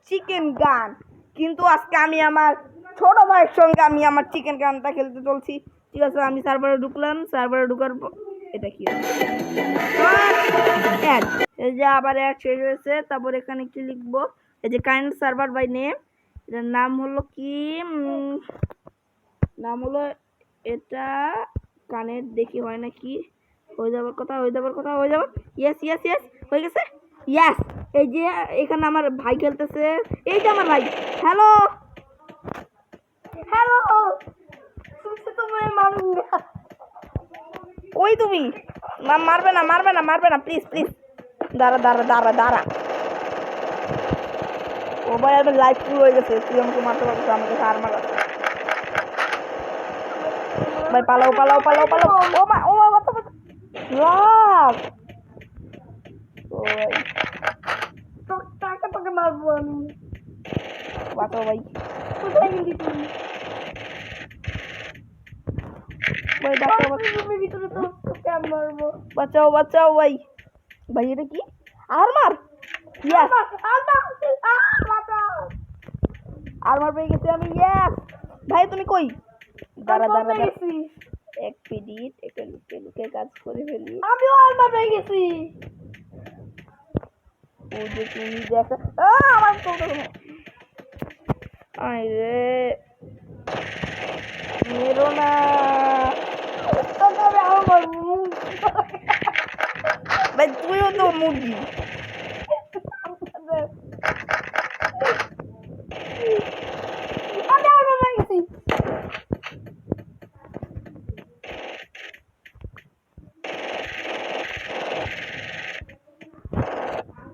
Chicken গান। কিন্তু আজকে আমি আমার ছোট ভাইয়ের সঙ্গে আমি আমার চিকেন গানটা খেলতে চলছি। ঠিক আছে, আমি সার্ভারে ঢুকলাম। সার্ভারে ঢুকার এটা কি অ্যাড, এই যে আবার অ্যাড শেষ হয়েছে। তারপর এখানে কি লিখবো, এই যে কারেন্ট সার্ভার বাই নেম, এটার নাম হলো কি, নাম হলো এটা কানেক্ট, দেখি হয় নাকি। হয়ে যাবার কথা, হয়ে যাবার কথা, হয়ে যাবার। ইয়েস ইয়েস ইয়েস, হয়ে গেছে। ইয়েস, এই যে এখানে আমার ভাই খেলতেছে। এই যে আমার ভাই। হ্যালো হ্যালো, তোমায় মারুঙ্গা। কই তুমি? মারবে না, মারবে না, মারবে না, প্লিজ প্লিজ। দাঁড়া দাঁড়া দাঁড়া দাঁড়া। ও ভাই, আমার লাইফ ফুল হয়ে গেছে। তুই আমাকে মারতে পারছিস, আমাকে হার মারা। ভাই পালাও পালাও পালাও পালাও। ও মা, ও মা, কথা কথা। লাগ। ও ভাই, তোকে মারবো আমি। বাঁচাও ভাই। কোথায় গেলি তুই? ভাই বাঁচাও, রুমের ভিতরে তো তোকে আমি মারবো। বাঁচাও বাঁচাও ভাই। ভাই এটা কি? আর্মার। ইয়েস, আর্মার পেয়ে গেছি আমি। ইয়েস ভাই, তুমি কই? দাঁড়া দাঁড়া দাঁড়া, এক মিনিট, এটা লুকে লুকে কাজ করে ফেলি। আমিও আর্মার পেয়ে গেছি। ও যে তুমি দেখো, আমার তো আরে মেরো না, ভাই তুইও তো মুরগি।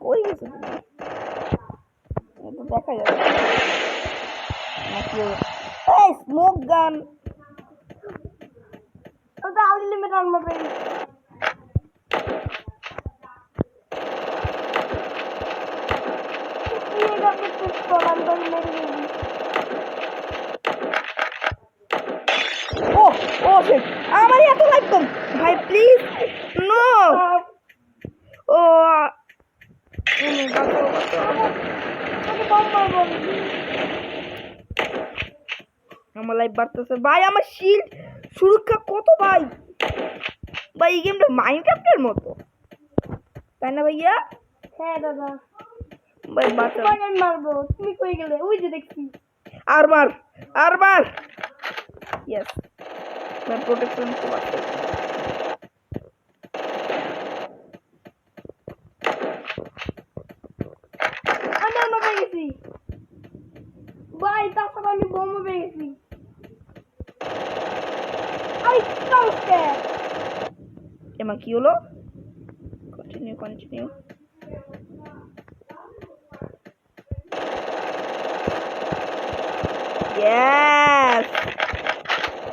কই গেছে তুমি? তো দেখা যাচ্ছে নাকি। এই স্মোক গান, ওটা আনলিমিটেড আর্মার পেয়ে গেছি। ও ও আমার এত লাইক কম ভাই, প্লিজ নো। ও আমার লাইফ বাড়তেছে ভাই। আমার শিল্ড সুরক্ষা কত ভাই। ভাই এই গেমটা মাইনক্রাফটের মতো, তাই না ভাইয়া? হ্যাঁ দাদা ভাই, বাঁচাও। আমি মারবো, তুমি কই গেলে? ওই যে দেখছি। আর মার, আর মার। ইয়েস, ভাই প্রোটেকশন তো বাঁচতে। আমি আর্মার পেয়ে গেছি ভাই, তারপর আমি বোমও পেয়ে গেছি। এমা কি হলো? Continue continue. ইয়েস,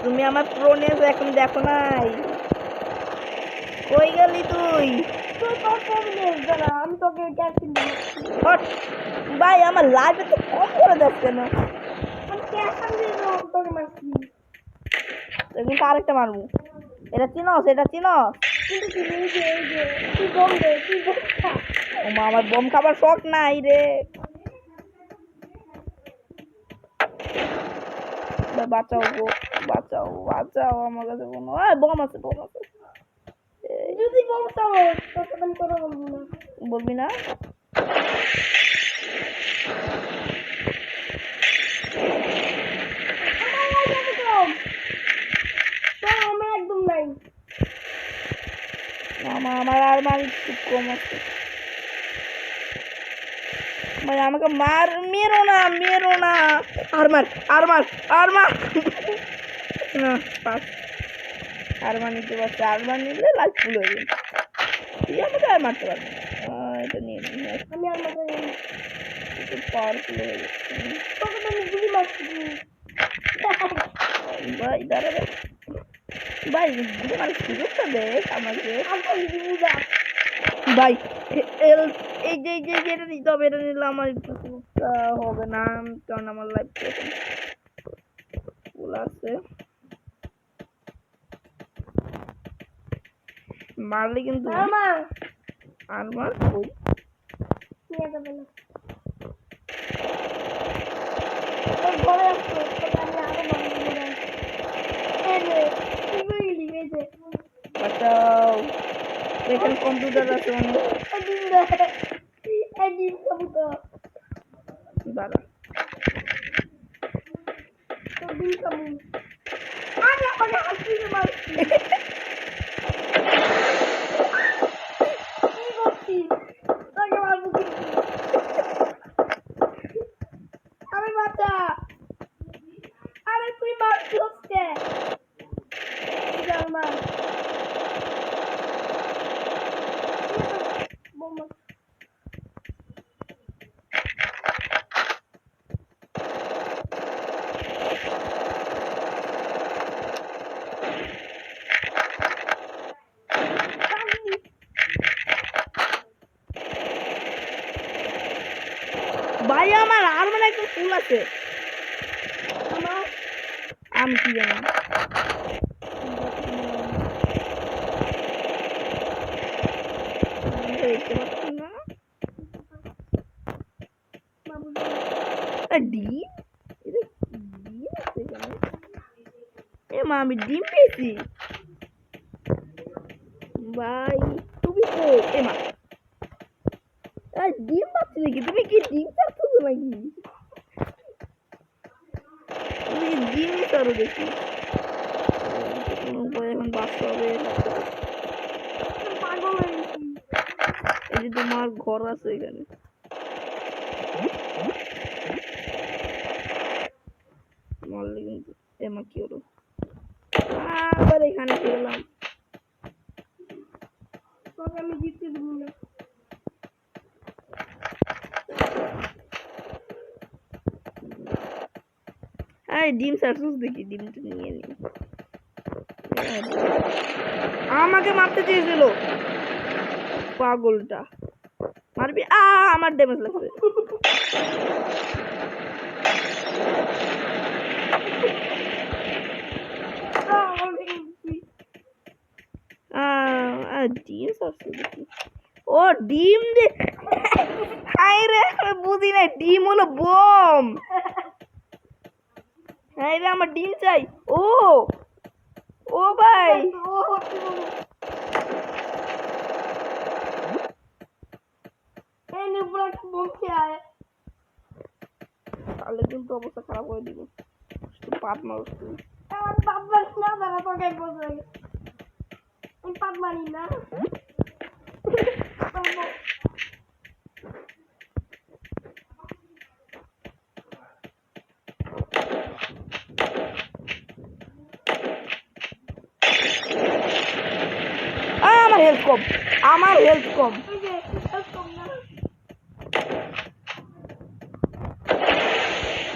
তুমি আমার প্রোনেস এখন দেখো নাই। কই গেলি তুই? আমি তোকে ভাই আমার লাইফে তো কম করে যাচ্ছে না। কিন্তু আরেকটা মারবো। এটা চিনস, এটা চিনস। আমার বোম খাবার শখ নাই রে। বাঁচাও গো, বাঁচাও বাঁচাও, আমার কাছে কোনো বোম আছে, বোম আছে। যদি বোম চাও তখন আমি কথা বলবো না। বলবি না? আমার একদম নাই, আমার আর মার খুব কম আছে ভাই। আমাকে মার, মেরো না, মেরো না। আর মার, আর মার, আর মার না। পাস, আর মার নিতে পারছে। আর মার নিলে লাইফ ফুল হয়ে যাবে। তুই আমাকে আর মারতে পারবি না। এটা নিয়ে নি, আমি আর মারতে একটু পাওয়ারফুল হয়ে যাচ্ছে। তোকে তো আমি গুলি মারছি ভাই। দাঁড়া ভাই, গুলি মারার সুযোগটা দেখ আমাকে ভাই। এই যে এটা নিতে হবে, এটা নিলে আমার একটু সুবিধা হবে না, কারণ আমার লাইফ ফুল আছে। মারলে কিন্তু আর্মার কই নিয়ে যাবে না। এখানে কম্পিউটার আছে অনেক। দাঁড়া ভাই আমার আর মানে একটা ফুল আছে আমি কি জানি দেখতে পাচ্ছি না ডিম ডিম আছে এখানে এ মা আমি ডিম পেয়েছি ভাই তুমি তো এ মা ডিম পাচ্ছি নাকি তুমি কি ডিম পাচ্ছ নাকি তুমি কি ডিমই করো দেখি কোনো উপায় এখন বাঁচতে হবে এই যে তোমার ঘর আছে এখানে মারলে কিন্তু এমা কি হলো আবার এখানে গেলাম তোকে আমি জিততে দেবো না আরে ডিম সার্চুস দেখি ডিমটা নিয়ে নি আমাকে মারতে চেয়েছিল পাগলটা মারবি আমার ড্যামেজ লাগছে ডিম সার্চুস দেখি ও ডিম দে হাই রে বুঝি না ডিম হলো বোম হ্যাঁ রে আমার ডিম চাই ও ও ভাই তাহলে কিন্তু অবস্থা খারাপ করে দিব পাপ মারস তুই পাপ মারিস না দাদা তোকে বলতে আমি পাপ মারি না আমার হেলথ কম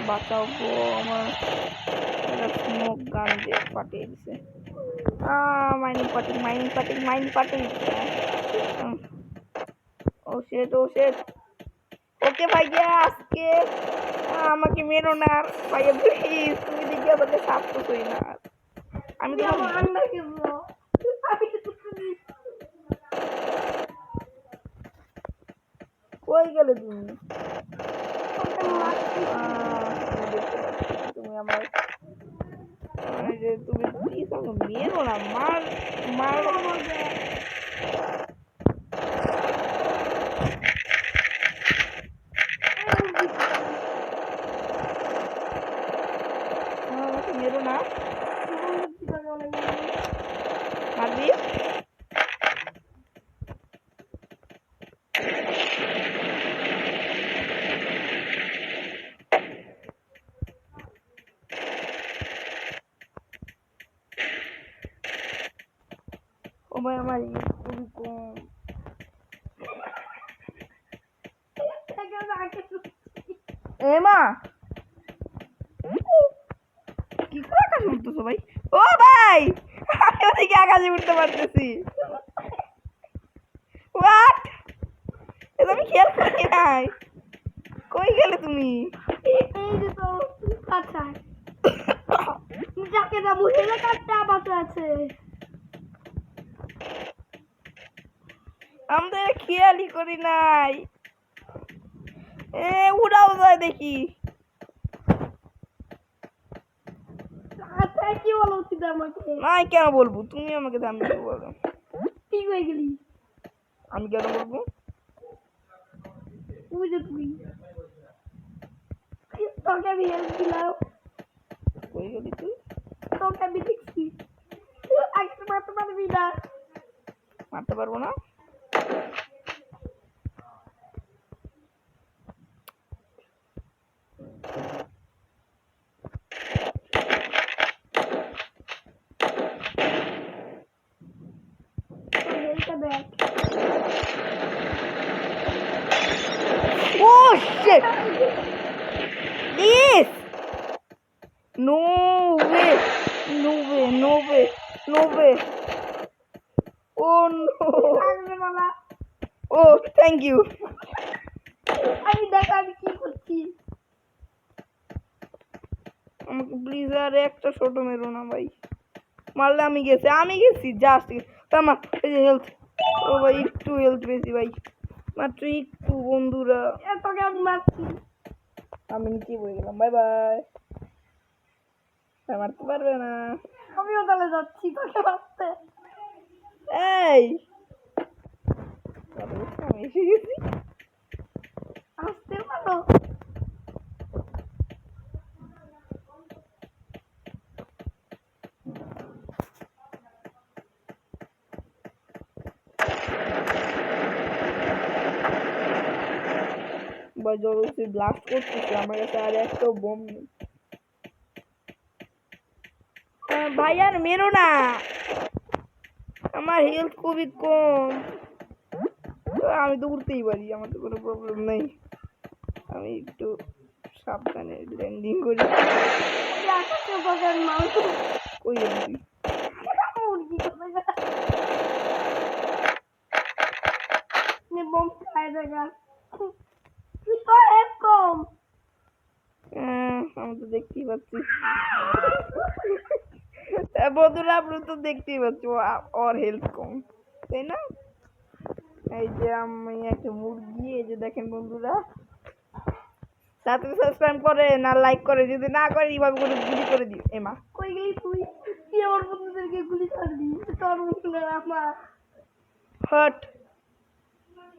বাঁচাও গো আমার স্মোক গান দিয়ে পাঠিয়ে দিছে মাইনিং পার্টি ও শেট ওকে ভাইয়া আজকে আমাকে মেরো না ভাইয়া প্লিজ তুমি দেখি আমাকে সাপ করছোই না আমি তো কই গেলে তুমি তুমি আমার তুমি প্লিজ আমাকে মেরো না মার মেরো না মারবি ও ভাই আমার খুবই কম এমা কি করে আকাশে উঠতেছো ভাই ও ভাই আমি ওদিকে আকাশে উঠতে পারতেছি হোয়াট এটা আমি খেয়াল করি নাই কই গেলে তুমি এই যে তো আচ্ছা যাকে যাবো হেলিকপ্টার বাসা আছে আমরা খেয়ালই করি নাই উড়াও যায় দেখি কি বলো উচিত আমাকে নাই কেন বলবো তুমি আমাকে দাম বলো ঠিক হয়ে গেলি আমি কেন বলবো? তুই যে তুই তোকে আমি হেল্প দিলাম, কই গেলি তুই? তোকে আমি দেখছি তুই আগে মারতে পারবি না। মারতে পারবো না? তোর হেল্পটা দেখ। Oh shit! Please! No way! No way! No way! No way! Oh no! আরে বাবা, Oh, thank you! আমি দেখ আমি কি করছি। আমাকে প্লিজ আর একটা ছোট মেরো না ভাই। মারলে আমি গেছি জাস্ট। আমার এই যে হেলথ, ও ভাই একটু হেলথ বেশি ভাই, মাত্র একটু বন্ধুরা। তোকে আমি মারছি। আমি নিচে পড়ে গেলাম, বাই বাই। মারতে পারবে না। আমিও তাহলে যাচ্ছি তোকে মারতে। এই আমি এসে গেছি। আসতে পারো। বা জলসি ব্লাস্ট করতেছে, আমার কাছে আর একটা বোম নেই। ভাই আর মেরো না, আমার হেলথ খুবই কম। আমি তো উঠতেই পারি, আমার তো কোনো প্রবলেম নেই। আমি একটু সাবধানে ল্যান্ডিং করি। আমি আকাশে তোকে আমি মারছি। কই গেলি তুই? মুরগি কোথায়? নে বোম খাই দেখা। তুই তো এরকম। আমি তো দেখতেই পাচ্ছি। বন্ধুরা আপনি তো দেখতেই পাচ্ছি ওর হেলথ কম, তাই না? এই যে আমি একটা মুরগি, এই যে দেখেন বন্ধুরা, তাতে সাবস্ক্রাইব করে না লাইক করে, যদি না করে এইভাবে করে গুলি করে দিও। এমা কই গেলি তুই? তুই আমার বন্ধুদেরকে গুলি করবি, তোর বন্ধুরা আমার। হট,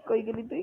কই গেলি তুই?